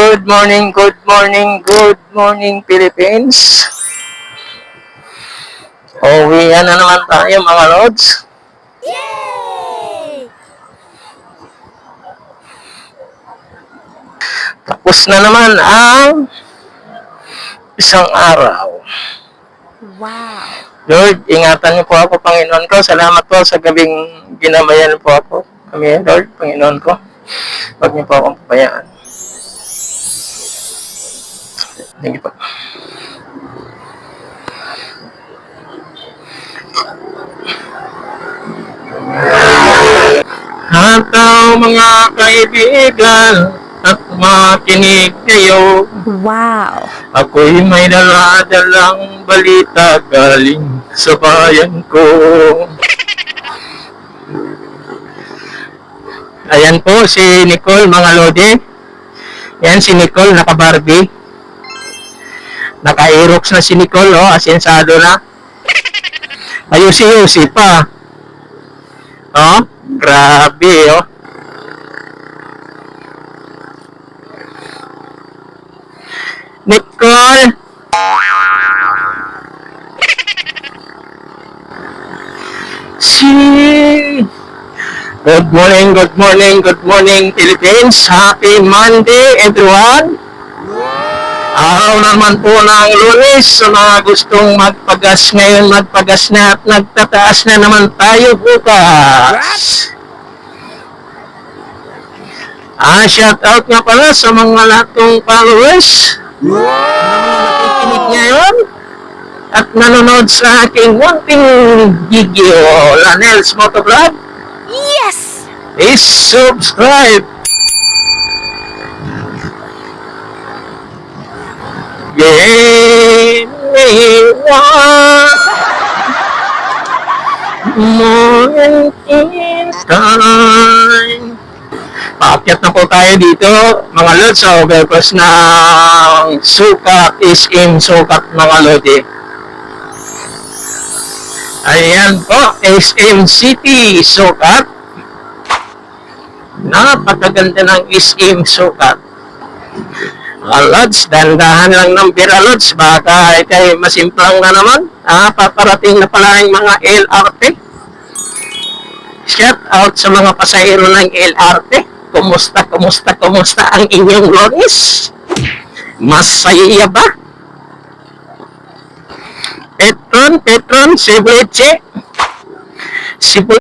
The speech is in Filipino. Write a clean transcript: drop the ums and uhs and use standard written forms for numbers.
good morning, good morning, good morning, Philippines. Uwian na naman tayo, mga Lods. Yay! Tapos na naman ang isang araw. Wow! Lord, ingatan niyo po ako, Panginoon ko. Salamat po sa gabing ginamayan po ako. Kami, Lord, Panginoon ko. Huwag niyo po akong pabayaan. Thank you po. Hataw mga kaibigan at makinig kayo. Wow! Ako'y may dala-dalang balita galing sa bayan ko. Ayan po si Nicole, mga Lodi. Yan si Nicole, naka-Barbie. Naka-Aerox na si Nicole, oh, asensado na. Ayusi-yusi pa. Oh, grabe, oh. Nicole! Good morning, good morning, good morning, Philippines. Happy Monday, everyone. Araw naman po ng Lunes. Sa mga gustong magpagas ngayon, magpagas na at nagtataas na naman tayo bukas. Shout out nga pala sa mga lahat kong followers na mga nakikinig ngayon at nanonood sa aking munting video, Lanels Motovlog. Yes! Please subscribe. Give me one more time. Paakyat na po tayo dito, mga Lods, sa overpass ng Sukat, SM Sukat, mga Lodi. Ayan po, SM City, Sukat. Napakaganda ng SM Sukat. Mga Lods, dandahan lang ng bira, Lods. Baka ito'y masimplang na naman. Paparating na pala yung mga LRT. Shout out sa mga pasahero ng LRT. Kumusta ang inyong Lunes? Masaya ba? Petron, Cebueche.